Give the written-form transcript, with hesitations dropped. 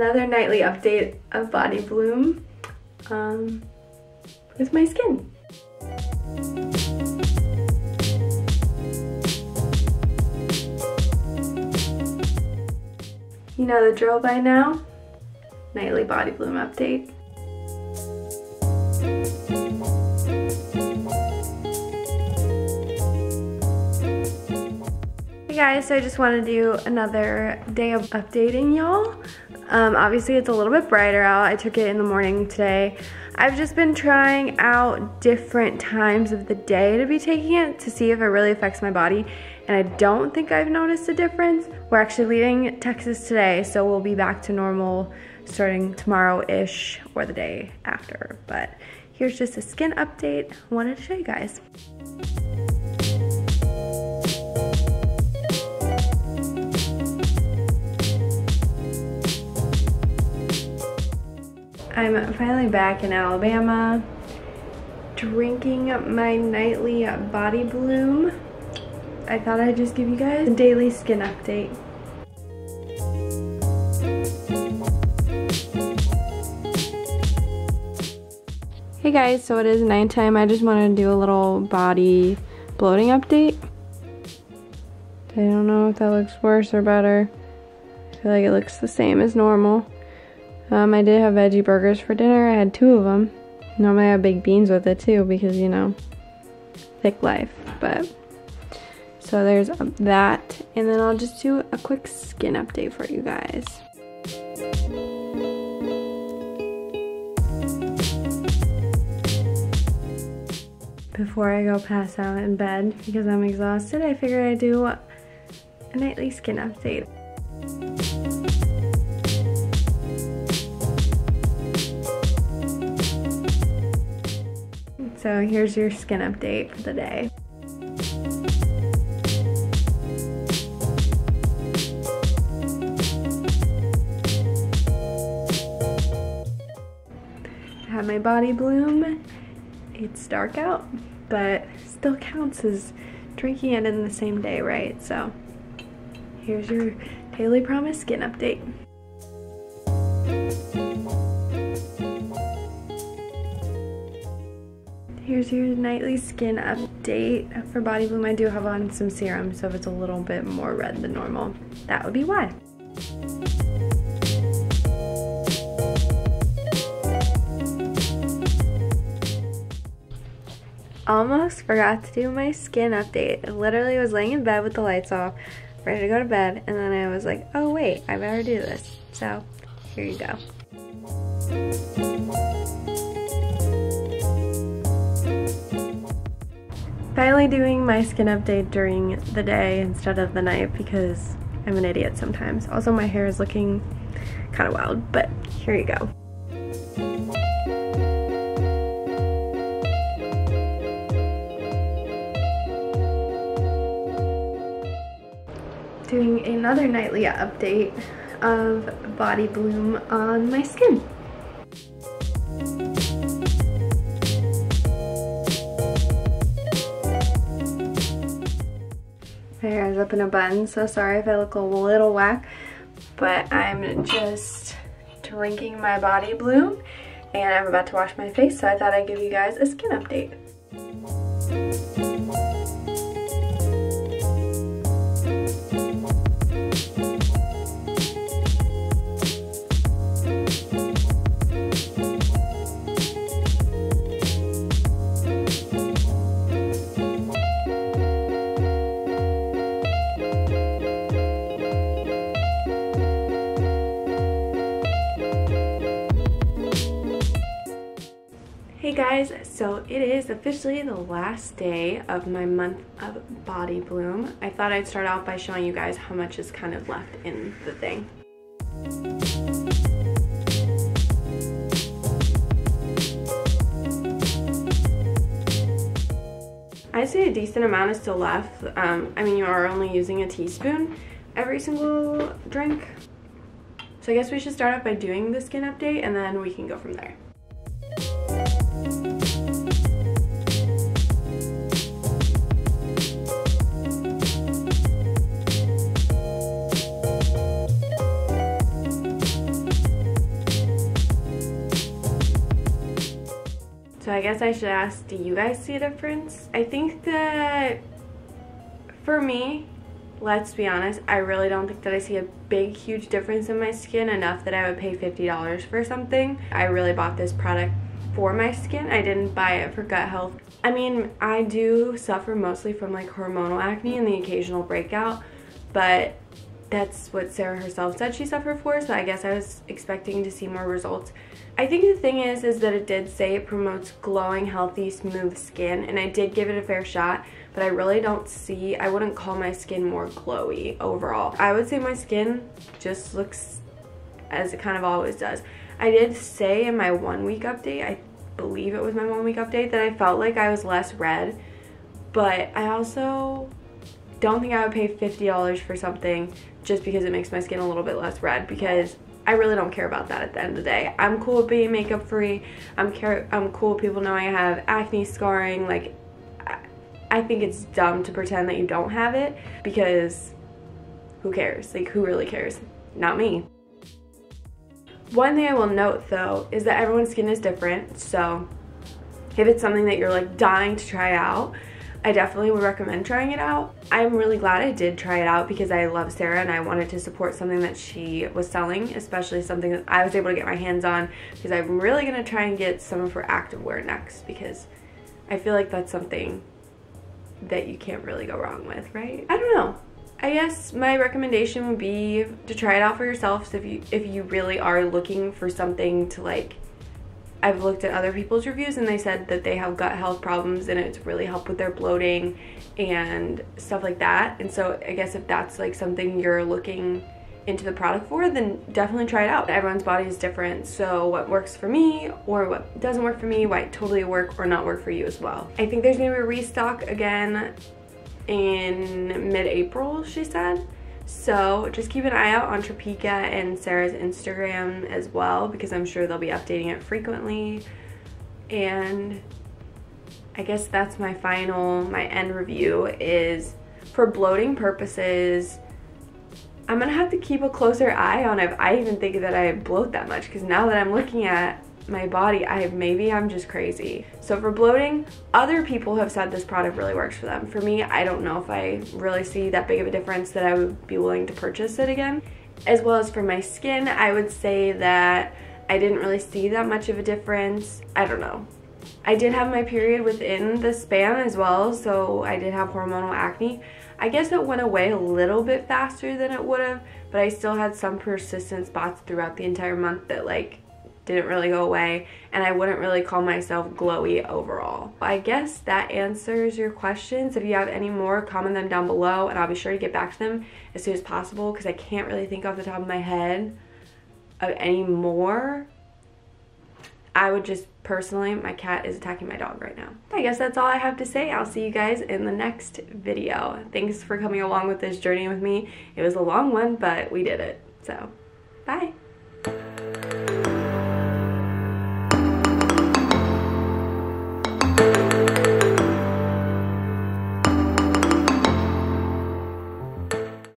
another nightly update of Body Bloom with my skin. You know the drill by now. Nightly Body Bloom update. Hey guys, so I just want to do another day of updating y'all. Obviously it's a little bit brighter out. I took it in the morning today. I've just been trying out different times of the day to be taking it to see if it really affects my body, and I don't think I've noticed a difference. We're actually leaving Texas today, so we'll be back to normal starting tomorrow-ish or the day after. But here's just a skin update I wanted to show you guys. I'm finally back in Alabama, drinking my nightly Body Bloom. I thought I'd just give you guys a daily skin update. Hey guys, so it is nighttime. I just wanted to do a little body bloating update. I don't know if that looks worse or better. I feel like it looks the same as normal. I did have veggie burgers for dinner. I had 2 of them. Normally I have baked beans with it too because, you know, thick life. But so there's that, and then I'll just do a quick skin update for you guys. Before I go pass out in bed because I'm exhausted, I figured I'd do a nightly skin update. So here's your skin update for the day. I have my Body Bloom. It's dark out, but still counts as drinking it in the same day, right? So here's your daily promise skin update. Here's your nightly skin update. For Body Bloom, I do have on some serum, so if it's a little bit more red than normal, that would be why. Almost forgot to do my skin update. I literally was laying in bed with the lights off, ready to go to bed, and then I was like, oh wait, I better do this. So, here you go. Finally doing my skin update during the day instead of the night because I'm an idiot sometimes. Also, my hair is looking kind of wild, but here you go. Doing another nightly update of Body Bloom on my skin. My hair is up in a bun, so sorry if I look a little whack, but I'm just drinking my Body Bloom and I'm about to wash my face, so I thought I'd give you guys a skin update. Hey guys, so it is officially the last day of my month of Body Bloom. I thought I'd start out by showing you guys how much is kind of left in the thing. I'd say a decent amount is still left. I mean, you are only using a teaspoon every single drink. So I guess we should start off by doing the skin update and then we can go from there. guess I should ask, do you guys see a difference? I think that for me, let's be honest, I really don't think that I see a big, huge difference in my skin enough that I would pay $50 for something. I really bought this product for my skin. I didn't buy it for gut health. I mean, I do suffer mostly from like hormonal acne and the occasional breakout, but that's what Sarah herself said she suffered for, so I guess I was expecting to see more results. I think the thing is that it did say it promotes glowing, healthy, smooth skin, and I did give it a fair shot, but I really don't see, I wouldn't call my skin more glowy overall. I would say my skin just looks as it kind of always does. I did say in my 1 week update, I believe it was my 1 week update, that I felt like I was less red, but I also don't think I would pay $50 for something just because it makes my skin a little bit less red, because I really don't care about that at the end of the day. I'm cool with being makeup free. I'm cool with people knowing I have acne scarring. Like, I think it's dumb to pretend that you don't have it, because who cares? Like, who really cares? Not me. One thing I will note though is that everyone's skin is different, so if it's something that you're like dying to try out, I definitely would recommend trying it out. I'm really glad I did try it out because I love Sarah and I wanted to support something that she was selling, especially something that I was able to get my hands on, because I'm really gonna try and get some of her activewear next, because I feel like that's something that you can't really go wrong with, right? I don't know. I guess my recommendation would be to try it out for yourself. So if you really are looking for something to like, I've looked at other people's reviews and they said that they have gut health problems and it's really helped with their bloating and stuff like that. And so I guess if that's like something you're looking into the product for, then definitely try it out. Everyone's body is different, so what works for me or what doesn't work for me might totally work or not work for you as well. I think there's gonna be a restock again in mid-April, she said. So just keep an eye out on Tropeaka and Sarah's Instagram as well, because I'm sure they'll be updating it frequently. And I guess that's my end review is for bloating purposes. I'm gonna have to keep a closer eye on if I even think that I bloat that much, because now that I'm looking at my body, maybe I'm just crazy. So for bloating, other people have said this product really works for them. For me, I don't know if I really see that big of a difference that I would be willing to purchase it again. As well as for my skin, I would say that I didn't really see that much of a difference. I don't know. I did have my period within the span as well, so I did have hormonal acne. I guess it went away a little bit faster than it would have, but I still had some persistent spots throughout the entire month that like didn't really go away, and I wouldn't really call myself glowy overall. I guess that answers your questions. If you have any more, comment them down below and I'll be sure to get back to them as soon as possible, because I can't really think off the top of my head of any more. I would just personally, my cat is attacking my dog right now. I guess that's all I have to say. I'll see you guys in the next video. Thanks for coming along with this journey with me. It was a long one, but we did it. So, bye.